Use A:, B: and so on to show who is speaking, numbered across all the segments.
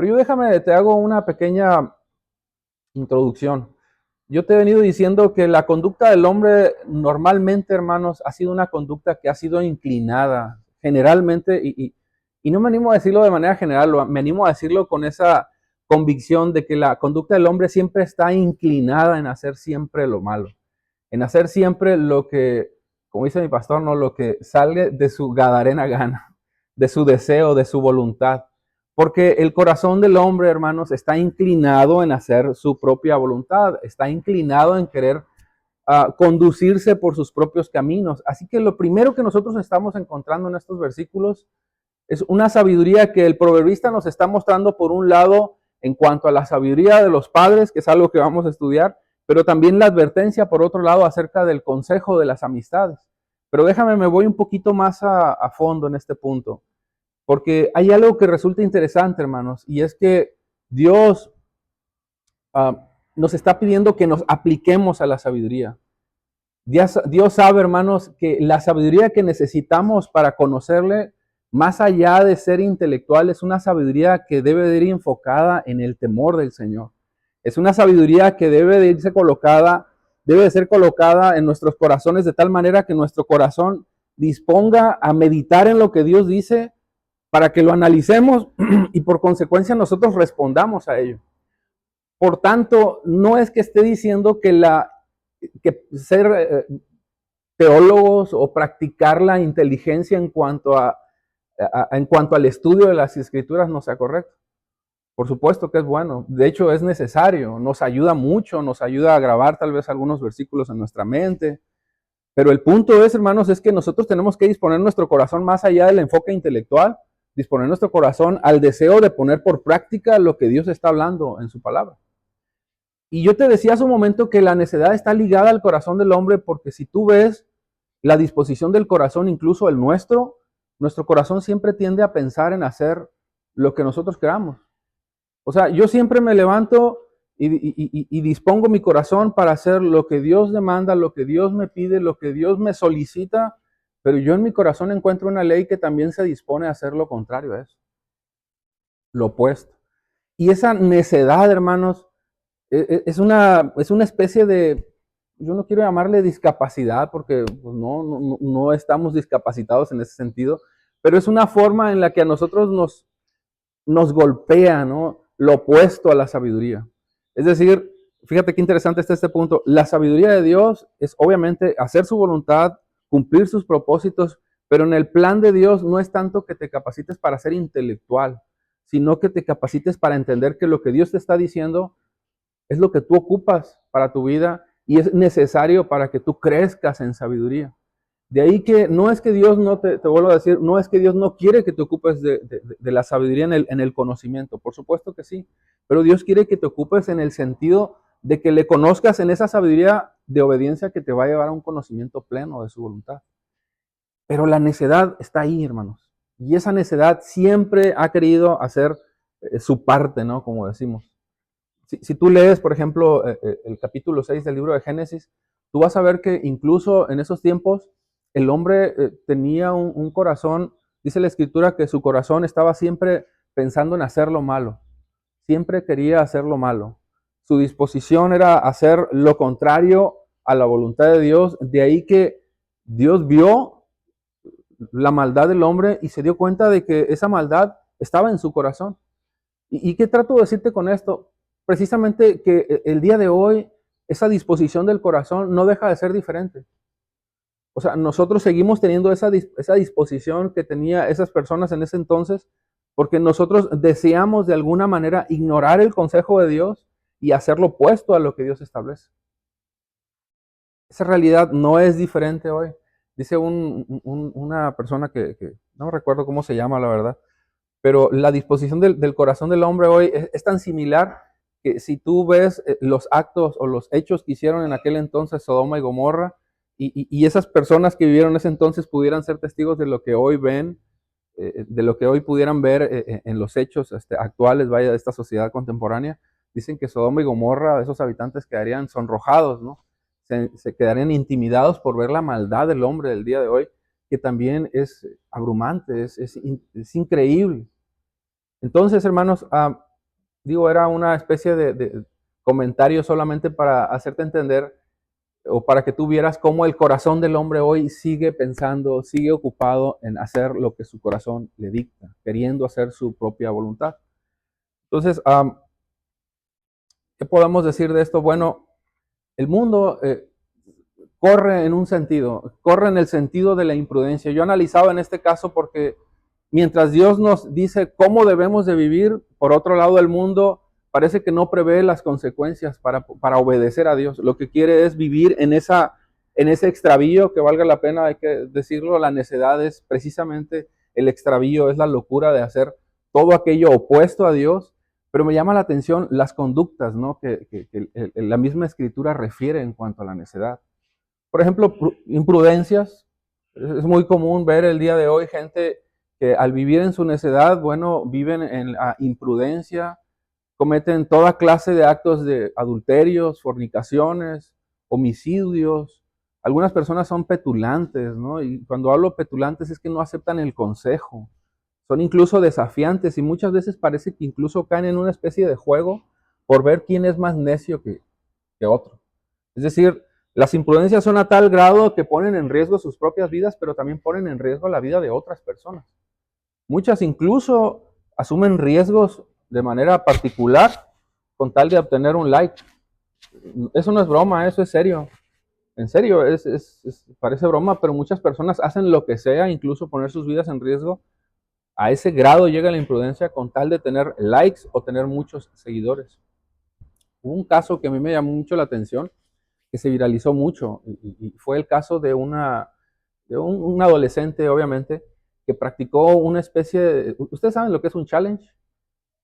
A: Pero te hago una pequeña introducción. Yo te he venido diciendo que la conducta del hombre normalmente, hermanos, ha sido una conducta que ha sido inclinada, generalmente, y no me animo a decirlo de manera general, me animo a decirlo con esa convicción de que la conducta del hombre siempre está inclinada en hacer siempre lo malo, en hacer siempre lo que, como dice mi pastor, no, lo que sale de su gadarena gana, de su deseo, de su voluntad. Porque el corazón del hombre, hermanos, está inclinado en hacer su propia voluntad, está inclinado en querer conducirse por sus propios caminos. Así que lo primero que nosotros estamos encontrando en estos versículos es una sabiduría que el proverbista nos está mostrando por un lado en cuanto a la sabiduría de los padres, que es algo que vamos a estudiar, pero también la advertencia por otro lado acerca del consejo de las amistades. Pero me voy un poquito más a fondo en este punto. Porque hay algo que resulta interesante, hermanos, y es que Dios nos está pidiendo que nos apliquemos a la sabiduría. Dios sabe, hermanos, que la sabiduría que necesitamos para conocerle, más allá de ser intelectual, es una sabiduría que debe de ir enfocada en el temor del Señor. Es una sabiduría que debe de ser colocada en nuestros corazones de tal manera que nuestro corazón disponga a meditar en lo que Dios dice para que lo analicemos y por consecuencia nosotros respondamos a ello. Por tanto, no es que esté diciendo que ser teólogos o practicar la inteligencia en cuanto al estudio de las escrituras no sea correcto. Por supuesto que es bueno, de hecho es necesario, nos ayuda mucho, nos ayuda a grabar tal vez algunos versículos en nuestra mente, pero el punto es, hermanos, es que nosotros tenemos que disponer nuestro corazón más allá del enfoque intelectual, disponer nuestro corazón al deseo de poner por práctica lo que Dios está hablando en su palabra. Y yo te decía hace un momento que la necedad está ligada al corazón del hombre, porque si tú ves la disposición del corazón, incluso el nuestro corazón siempre tiende a pensar en hacer lo que nosotros queramos. O sea, yo siempre me levanto y dispongo mi corazón para hacer lo que Dios demanda, lo que Dios me pide, lo que Dios me solicita, pero yo en mi corazón encuentro una ley que también se dispone a hacer lo contrario a eso, lo opuesto. Y esa necedad, hermanos, es una especie de, yo no quiero llamarle discapacidad, porque pues, no estamos discapacitados en ese sentido, pero es una forma en la que a nosotros nos golpea, ¿no? Lo opuesto a la sabiduría. Es decir, fíjate qué interesante está este punto. La sabiduría de Dios es obviamente hacer su voluntad, cumplir sus propósitos, pero en el plan de Dios no es tanto que te capacites para ser intelectual, sino que te capacites para entender que lo que Dios te está diciendo es lo que tú ocupas para tu vida y es necesario para que tú crezcas en sabiduría. De ahí que no es que Dios no te vuelvo a decir, no es que Dios no quiere que te ocupes de la sabiduría en el conocimiento, por supuesto que sí, pero Dios quiere que te ocupes en el sentido de que le conozcas en esa sabiduría de obediencia que te va a llevar a un conocimiento pleno de su voluntad. Pero la necedad está ahí, hermanos, y esa necedad siempre ha querido hacer su parte, ¿no? Como decimos. Si tú lees, por ejemplo, el capítulo 6 del libro de Génesis, tú vas a ver que incluso en esos tiempos el hombre tenía un corazón, dice la escritura que su corazón estaba siempre pensando en hacer lo malo, siempre quería hacer lo malo. Su disposición era hacer lo contrario a la voluntad de Dios, de ahí que Dios vio la maldad del hombre y se dio cuenta de que esa maldad estaba en su corazón. ¿Y qué trato de decirte con esto? Precisamente que el día de hoy esa disposición del corazón no deja de ser diferente. O sea, nosotros seguimos teniendo esa disposición que tenía esas personas en ese entonces, porque nosotros deseamos de alguna manera ignorar el consejo de Dios y hacer lo opuesto a lo que Dios establece. Esa realidad no es diferente hoy. Dice una persona que no recuerdo cómo se llama, la verdad, pero la disposición del corazón del hombre hoy es tan similar que si tú ves los actos o los hechos que hicieron en aquel entonces Sodoma y Gomorra, y esas personas que vivieron en ese entonces pudieran ser testigos de lo que hoy ven, de lo que hoy pudieran ver en los hechos actuales, vaya, de esta sociedad contemporánea, dicen que Sodoma y Gomorra, esos habitantes quedarían sonrojados, ¿no? Se quedarían intimidados por ver la maldad del hombre del día de hoy, que también es abrumante, es increíble. Entonces, hermanos, Digo, era una especie de comentario solamente para hacerte entender o para que tú vieras cómo el corazón del hombre hoy sigue pensando, sigue ocupado en hacer lo que su corazón le dicta, queriendo hacer su propia voluntad. Entonces, ¿qué podemos decir de esto? Bueno, el mundo corre en un sentido, corre en el sentido de la imprudencia. Yo analizaba en este caso porque mientras Dios nos dice cómo debemos de vivir, por otro lado el mundo parece que no prevé las consecuencias para obedecer a Dios. Lo que quiere es vivir en ese extravío, que valga la pena, hay que decirlo, la necedad es precisamente el extravío, es la locura de hacer todo aquello opuesto a Dios. Pero me llama la atención las conductas, ¿no? que la misma escritura refiere en cuanto a la necedad. Por ejemplo, imprudencias. Es muy común ver el día de hoy gente que al vivir en su necedad, bueno, viven en la imprudencia, cometen toda clase de actos de adulterios, fornicaciones, homicidios. Algunas personas son petulantes, ¿no? Y cuando hablo petulantes es que no aceptan el consejo. Son incluso desafiantes y muchas veces parece que incluso caen en una especie de juego por ver quién es más necio que otro. Es decir, las imprudencias son a tal grado que ponen en riesgo sus propias vidas, pero también ponen en riesgo la vida de otras personas. Muchas incluso asumen riesgos de manera particular con tal de obtener un like. Eso no es broma, eso es serio. En serio, parece broma, pero muchas personas hacen lo que sea, incluso poner sus vidas en riesgo. A ese grado llega la imprudencia con tal de tener likes o tener muchos seguidores. Hubo un caso que a mí me llamó mucho la atención, que se viralizó mucho, y fue el caso de un adolescente, obviamente, que practicó una especie de... ¿Ustedes saben lo que es un challenge?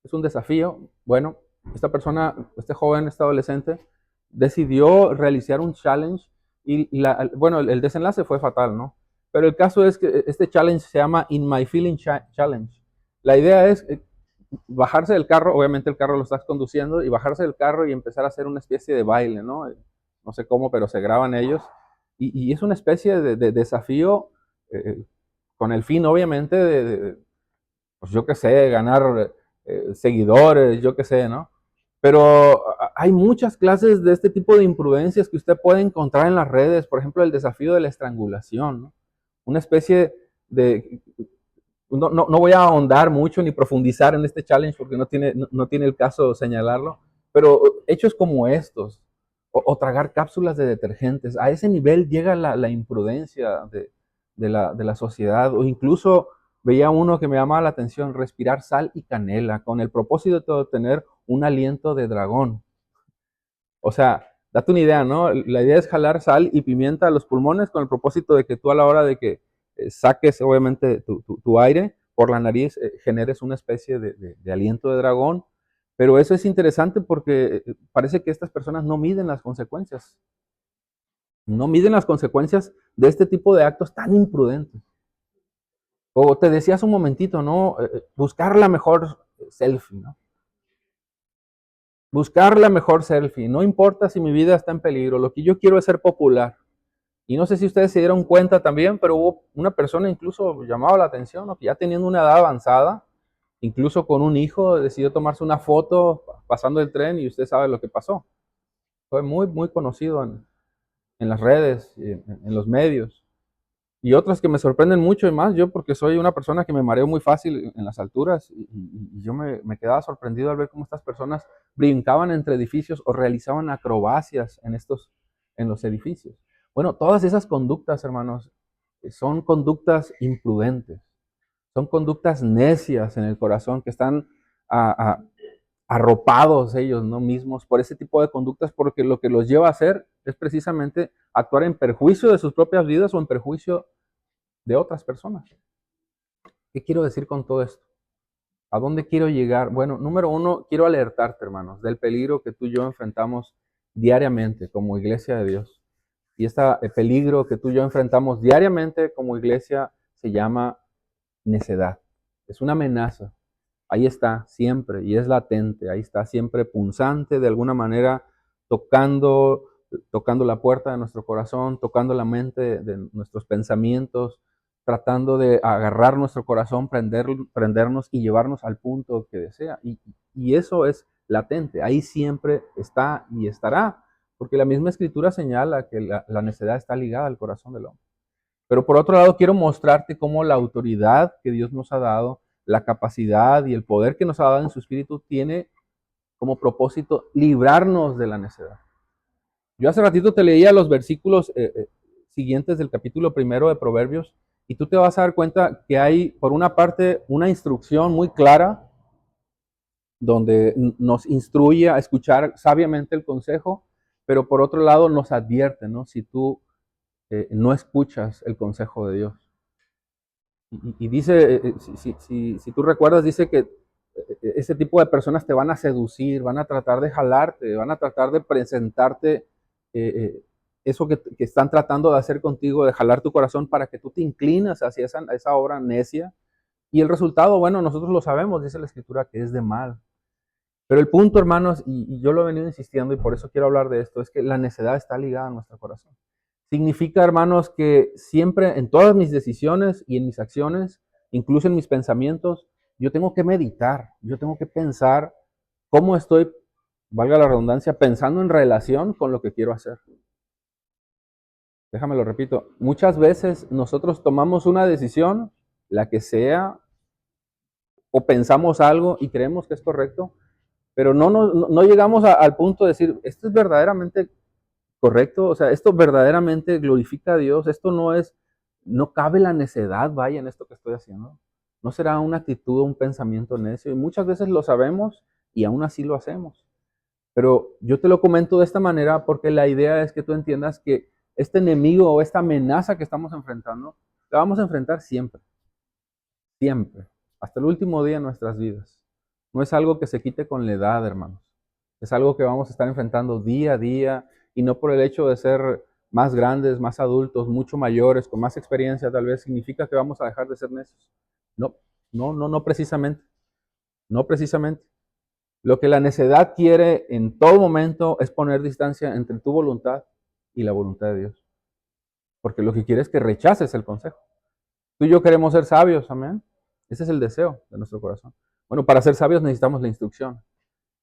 A: Es un desafío. Bueno, esta persona, este joven, este adolescente, decidió realizar un challenge bueno, el desenlace fue fatal, ¿no? Pero el caso es que este challenge se llama In My Feeling Challenge. La idea es bajarse del carro, obviamente el carro lo estás conduciendo, y bajarse del carro y empezar a hacer una especie de baile, ¿no? No sé cómo, pero se graban ellos. Y es una especie de desafío eh, con el fin, obviamente, pues yo qué sé, ganar seguidores, yo qué sé, ¿no? Pero hay muchas clases de este tipo de imprudencias que usted puede encontrar en las redes, por ejemplo, el desafío de la estrangulación, ¿no? Una especie de... No voy a ahondar mucho ni profundizar en este challenge porque no tiene el caso señalarlo, pero hechos como estos, o tragar cápsulas de detergentes, a ese nivel llega la imprudencia de la sociedad, o incluso veía uno que me llamaba la atención, respirar sal y canela con el propósito de tener un aliento de dragón. O sea, date una idea, ¿no? La idea es jalar sal y pimienta a los pulmones con el propósito de que tú a la hora de que saques, obviamente, tu aire por la nariz, generes una especie de aliento de dragón. Pero eso es interesante porque parece que estas personas no miden las consecuencias. No miden las consecuencias de este tipo de actos tan imprudentes. O te decía hace un momentito, ¿no? Buscar la mejor selfie, ¿no? Buscar la mejor selfie. No importa si mi vida está en peligro. Lo que yo quiero es ser popular. Y no sé si ustedes se dieron cuenta también, pero hubo una persona incluso llamaba la atención, ¿no? Que ya teniendo una edad avanzada, incluso con un hijo, decidió tomarse una foto pasando el tren y usted sabe lo que pasó. Fue muy conocido en las redes, en los medios. Y otras que me sorprenden mucho y más, yo porque soy una persona que me mareo muy fácil en las alturas y yo me quedaba sorprendido al ver cómo estas personas brincaban entre edificios o realizaban acrobacias en los edificios. Bueno, todas esas conductas, hermanos, son conductas imprudentes, son conductas necias en el corazón que están a, a, arropados ellos no mismos por ese tipo de conductas porque lo que los lleva a hacer es precisamente actuar en perjuicio de sus propias vidas o en perjuicio de otras personas. ¿Qué quiero decir con todo esto? ¿A dónde quiero llegar? Bueno, número uno, quiero alertarte, hermanos, del peligro que tú y yo enfrentamos diariamente como iglesia de Dios. Y este peligro que tú y yo enfrentamos diariamente como iglesia se llama necedad. Es una amenaza. Ahí está siempre y es latente. Ahí está siempre punzante de alguna manera, tocando la puerta de nuestro corazón, tocando la mente de nuestros pensamientos, tratando de agarrar nuestro corazón, prendernos y llevarnos al punto que desea. Y eso es latente, ahí siempre está y estará, porque la misma escritura señala que la necedad está ligada al corazón del hombre. Pero por otro lado, quiero mostrarte cómo la autoridad que Dios nos ha dado, la capacidad y el poder que nos ha dado en su Espíritu tiene como propósito librarnos de la necedad. Yo hace ratito te leía los versículos siguientes del capítulo 1 de Proverbios y tú te vas a dar cuenta que hay, por una parte, una instrucción muy clara donde nos instruye a escuchar sabiamente el consejo, pero por otro lado nos advierte, ¿no? Si tú no escuchas el consejo de Dios. Y dice, si tú recuerdas, dice que ese tipo de personas te van a seducir, van a tratar de jalarte, van a tratar de presentarte eso que están tratando de hacer contigo, de jalar tu corazón para que tú te inclinas hacia esa obra necia. Y el resultado, bueno, nosotros lo sabemos, dice la Escritura, que es de mal. Pero el punto, hermanos, y yo lo he venido insistiendo y por eso quiero hablar de esto, es que la necedad está ligada a nuestro corazón. Significa, hermanos, que siempre en todas mis decisiones y en mis acciones, incluso en mis pensamientos, yo tengo que meditar, yo tengo que pensar cómo estoy, valga la redundancia, pensando en relación con lo que quiero hacer. Déjame lo repito, muchas veces nosotros tomamos una decisión, la que sea, o pensamos algo y creemos que es correcto, pero no llegamos al punto de decir, esto es verdaderamente correcto, o sea, esto verdaderamente glorifica a Dios, esto no cabe la necedad, vaya, en esto que estoy haciendo. No será una actitud o un pensamiento necio, y muchas veces lo sabemos y aún así lo hacemos. Pero yo te lo comento de esta manera porque la idea es que tú entiendas que este enemigo o esta amenaza que estamos enfrentando, la vamos a enfrentar siempre, siempre, hasta el último día de nuestras vidas. No es algo que se quite con la edad, hermanos. Es algo que vamos a estar enfrentando día a día y no por el hecho de ser más grandes, más adultos, mucho mayores, con más experiencia, tal vez significa que vamos a dejar de ser necios. No, no precisamente. No precisamente. Lo que la necedad quiere en todo momento es poner distancia entre tu voluntad y la voluntad de Dios. Porque lo que quiere es que rechaces el consejo. Tú y yo queremos ser sabios, amén. Ese es el deseo de nuestro corazón. Bueno, para ser sabios necesitamos la instrucción.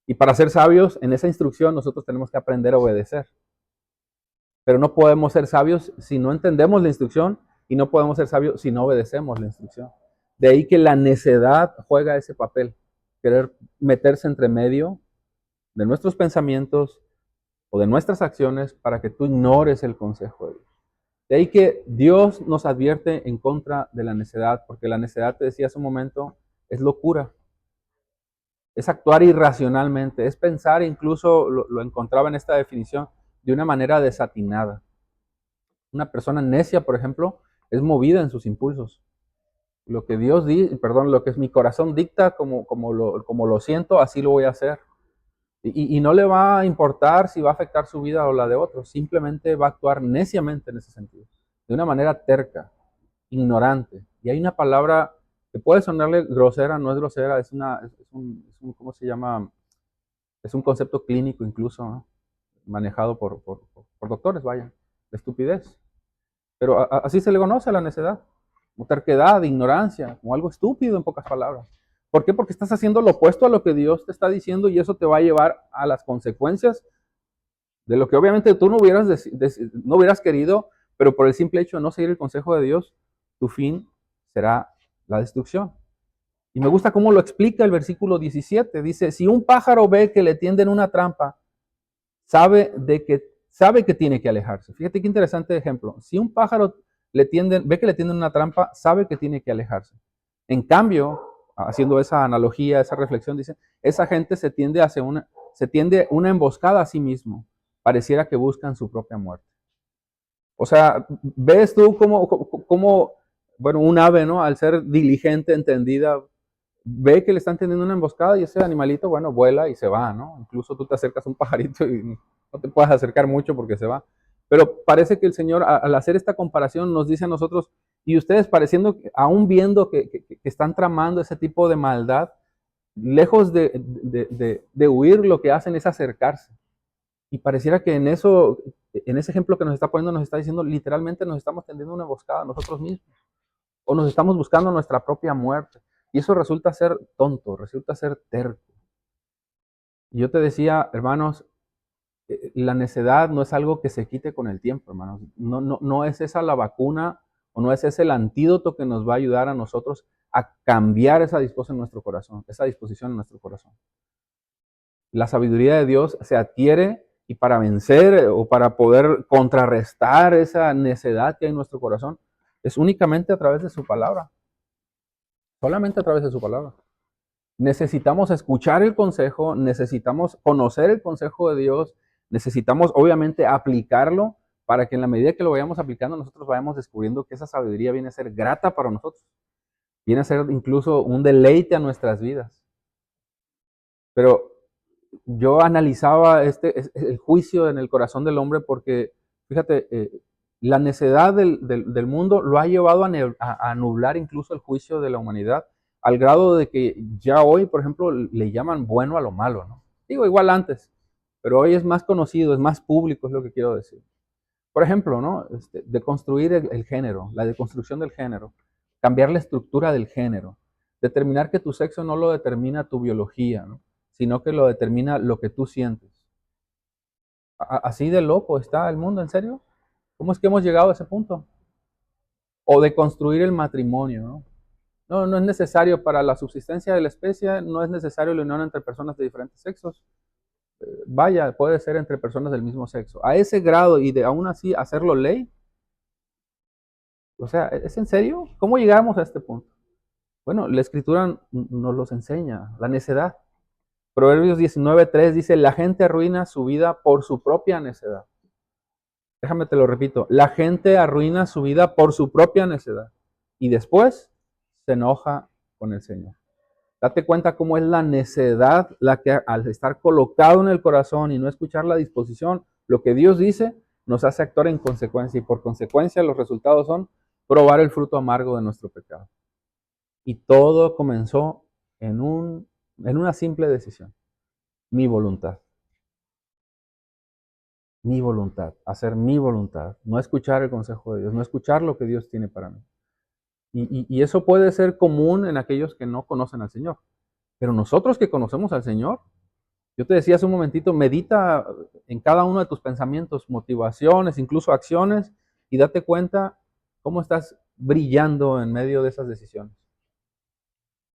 A: Y para ser sabios, en esa instrucción nosotros tenemos que aprender a obedecer. Pero no podemos ser sabios si no entendemos la instrucción y no podemos ser sabios si no obedecemos la instrucción. De ahí que la necedad juega ese papel, querer meterse entre medio de nuestros pensamientos o de nuestras acciones para que tú ignores el consejo de Dios. De ahí que Dios nos advierte en contra de la necedad, porque la necedad, te decía hace un momento, es locura. Es actuar irracionalmente, es pensar, incluso lo encontraba en esta definición, de una manera desatinada. Una persona necia, por ejemplo, es movida en sus impulsos. Lo que Dios dice, perdón, lo que es mi corazón dicta, como lo siento, así lo voy a hacer. Y no le va a importar si va a afectar su vida o la de otros, simplemente va a actuar neciamente en ese sentido, de una manera terca, ignorante. Y hay una palabra que puede sonarle grosera, no es grosera, es un ¿cómo se llama? Es un concepto clínico incluso, ¿no? Manejado por doctores, vaya, de estupidez. Pero así se le conoce a la necedad, como terquedad, ignorancia, como algo estúpido en pocas palabras. ¿Por qué? Porque estás haciendo lo opuesto a lo que Dios te está diciendo y eso te va a llevar a las consecuencias de lo que obviamente tú no hubieras querido, pero por el simple hecho de no seguir el consejo de Dios, tu fin será la destrucción. Y me gusta cómo lo explica el versículo 17. Dice, si un pájaro ve que le tienden una trampa, sabe que tiene que alejarse. Fíjate qué interesante ejemplo. Si un pájaro ve que le tienden una trampa, sabe que tiene que alejarse. En cambio, haciendo esa analogía, esa reflexión, dice, esa gente se tiende una emboscada a sí mismo. Pareciera que buscan su propia muerte. O sea, ves tú cómo bueno, un ave, ¿no? Al ser diligente, entendida, ve que le están teniendo una emboscada y ese animalito, bueno, vuela y se va, ¿no? Incluso tú te acercas a un pajarito y no te puedes acercar mucho porque se va. Pero parece que el Señor, al hacer esta comparación, nos dice a nosotros, y ustedes pareciendo, aún viendo que están tramando ese tipo de maldad, lejos de huir, lo que hacen es acercarse. Y pareciera que en ese ejemplo que nos está poniendo, nos está diciendo, literalmente nos estamos tendiendo una emboscada a nosotros mismos. o nos estamos buscando nuestra propia muerte. Y eso resulta ser tonto, resulta ser terco. Y yo te decía, hermanos, la necedad no es algo que se quite con el tiempo, hermanos. No es esa la vacuna o no es ese el antídoto que nos va a ayudar a nosotros a cambiar esa disposición en nuestro corazón, esa disposición en nuestro corazón. La sabiduría de Dios se adquiere y para vencer o para poder contrarrestar esa necedad que hay en nuestro corazón es únicamente a través de su palabra. Solamente a través de su palabra. Necesitamos escuchar el consejo, necesitamos conocer el consejo de Dios, necesitamos obviamente aplicarlo para que en la medida que lo vayamos aplicando nosotros vayamos descubriendo que esa sabiduría viene a ser grata para nosotros, viene a ser incluso un deleite a nuestras vidas. Pero yo analizaba el juicio en el corazón del hombre porque, fíjate, la necedad del mundo lo ha llevado a nublar incluso el juicio de la humanidad, al grado de que ya hoy, por ejemplo, le llaman bueno a lo malo, ¿no? Digo, igual antes, pero hoy es más conocido, es más público, es lo que quiero decir. Por ejemplo, ¿no? Deconstruir el género, la deconstrucción del género, cambiar la estructura del género, determinar que tu sexo no lo determina tu biología, ¿no? Sino que lo determina lo que tú sientes. Así de loco está el mundo, ¿en serio? ¿Cómo es que hemos llegado a ese punto? O de construir el matrimonio, ¿no? No es necesario para la subsistencia de la especie, no es necesario la unión entre personas de diferentes sexos. Vaya, puede ser entre personas del mismo sexo. A ese grado y de aún así hacerlo ley. O sea, ¿es en serio? ¿Cómo llegamos a este punto? Bueno, la escritura nos los enseña, la necedad. Proverbios 19:3 dice, la gente arruina su vida por su propia necedad. Déjame te lo repito, la gente arruina su vida por su propia necedad y después se enoja con el Señor. Date cuenta cómo es la necedad la que al estar colocado en el corazón y no escuchar la disposición, lo que Dios dice, nos hace actuar en consecuencia y por consecuencia los resultados son probar el fruto amargo de nuestro pecado. Y todo comenzó en una simple decisión, mi voluntad. Mi voluntad, hacer mi voluntad, no escuchar el consejo de Dios, no escuchar lo que Dios tiene para mí. Y eso puede ser común en aquellos que no conocen al Señor. Pero nosotros que conocemos al Señor, yo te decía hace un momentito, medita en cada uno de tus pensamientos, motivaciones, incluso acciones, y date cuenta cómo estás brillando en medio de esas decisiones.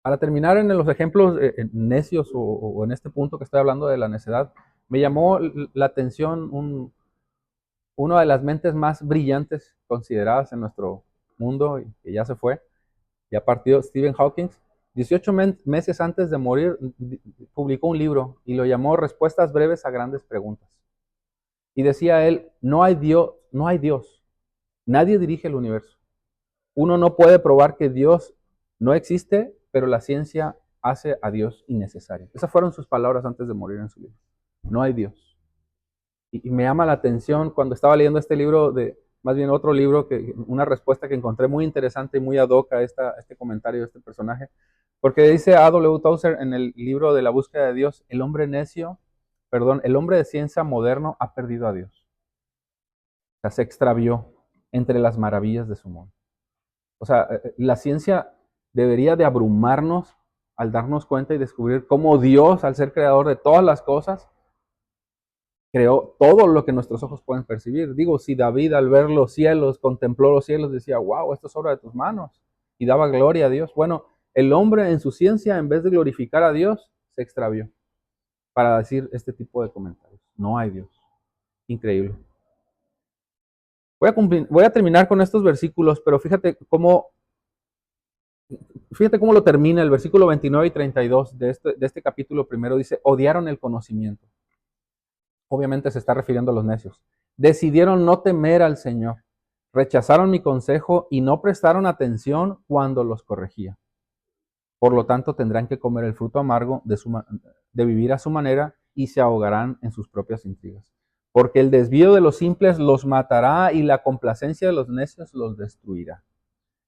A: Para terminar en los ejemplos necios o en este punto que estoy hablando de la necedad, me llamó la atención una de las mentes más brillantes consideradas en nuestro mundo, y que ya se fue, ya partió, Stephen Hawking. 18 meses antes de morir, publicó un libro y lo llamó Respuestas breves a grandes preguntas. Y decía él, no hay Dios, no hay Dios. Nadie dirige el universo. Uno no puede probar que Dios no existe, pero la ciencia hace a Dios innecesario. Esas fueron sus palabras antes de morir en su libro. No hay Dios. Y me llama la atención cuando estaba leyendo este libro, más bien otro libro, una respuesta que encontré muy interesante y muy ad hoc a este comentario de este personaje, porque dice A.W. Tozer en el libro de la búsqueda de Dios, el hombre de ciencia moderno ha perdido a Dios. O sea, se extravió entre las maravillas de su mundo. O sea, la ciencia debería de abrumarnos al darnos cuenta y descubrir cómo Dios, al ser creador de todas las cosas, creó todo lo que nuestros ojos pueden percibir. Digo, si David al ver los cielos, contempló los cielos, decía, wow, esto es obra de tus manos, y daba gloria a Dios. Bueno, el hombre en su ciencia, en vez de glorificar a Dios, se extravió para decir este tipo de comentarios. No hay Dios. Increíble. Voy a terminar con estos versículos, pero fíjate cómo lo termina el versículo 29 y 32 de este capítulo primero. Dice, odiaron el conocimiento. Obviamente se está refiriendo a los necios. Decidieron no temer al Señor. Rechazaron mi consejo y no prestaron atención cuando los corregía. Por lo tanto, tendrán que comer el fruto amargo de vivir a su manera y se ahogarán en sus propias intrigas. Porque el desvío de los simples los matará y la complacencia de los necios los destruirá.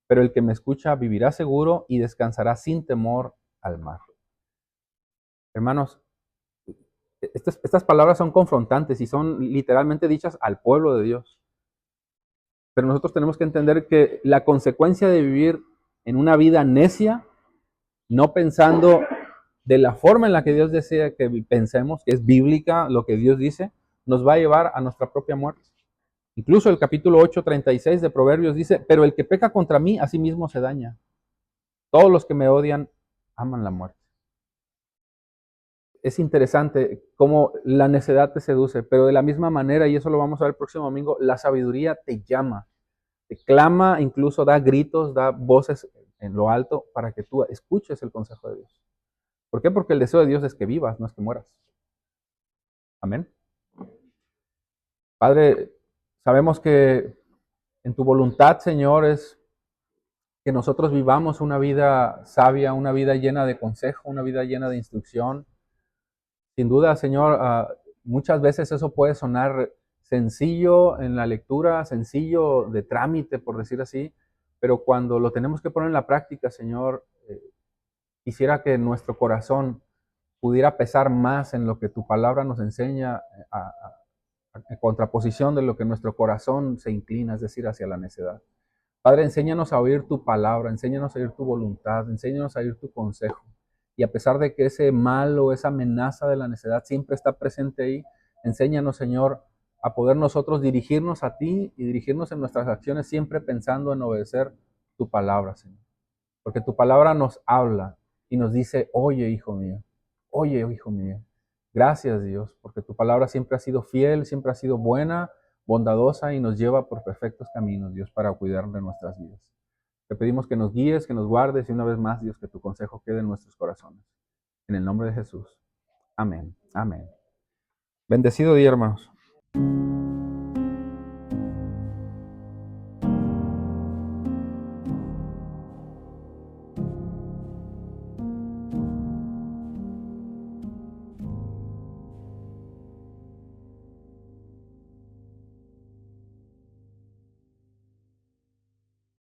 A: Pero el que me escucha vivirá seguro y descansará sin temor al mar. Hermanos, estas palabras son confrontantes y son literalmente dichas al pueblo de Dios. Pero nosotros tenemos que entender que la consecuencia de vivir en una vida necia, no pensando de la forma en la que Dios desea que pensemos, que es bíblica lo que Dios dice, nos va a llevar a nuestra propia muerte. Incluso el capítulo 8:36 de Proverbios dice, pero el que peca contra mí, a sí mismo se daña. Todos los que me odian aman la muerte. Es interesante cómo la necedad te seduce, pero de la misma manera, y eso lo vamos a ver el próximo domingo, la sabiduría te llama, te clama, incluso da gritos, da voces en lo alto para que tú escuches el consejo de Dios. ¿Por qué? Porque el deseo de Dios es que vivas, no es que mueras. Amén. Padre, sabemos que en tu voluntad, Señor, es que nosotros vivamos una vida sabia, una vida llena de consejo, una vida llena de instrucción. Sin duda, Señor, muchas veces eso puede sonar sencillo en la lectura, sencillo de trámite, por decir así, pero cuando lo tenemos que poner en la práctica, Señor, quisiera que nuestro corazón pudiera pesar más en lo que tu palabra nos enseña en contraposición de lo que nuestro corazón se inclina, es decir, hacia la necedad. Padre, enséñanos a oír tu palabra, enséñanos a oír tu voluntad, enséñanos a oír tu consejo. Y a pesar de que ese mal o esa amenaza de la necedad siempre está presente ahí, enséñanos, Señor, a poder nosotros dirigirnos a ti y dirigirnos en nuestras acciones siempre pensando en obedecer tu palabra, Señor. Porque tu palabra nos habla y nos dice, oye, hijo mío. Gracias, Dios, porque tu palabra siempre ha sido fiel, siempre ha sido buena, bondadosa y nos lleva por perfectos caminos, Dios, para cuidar de nuestras vidas. Te pedimos que nos guíes, que nos guardes y una vez más, Dios, que tu consejo quede en nuestros corazones. En el nombre de Jesús. Amén. Amén. Bendecido día, hermanos.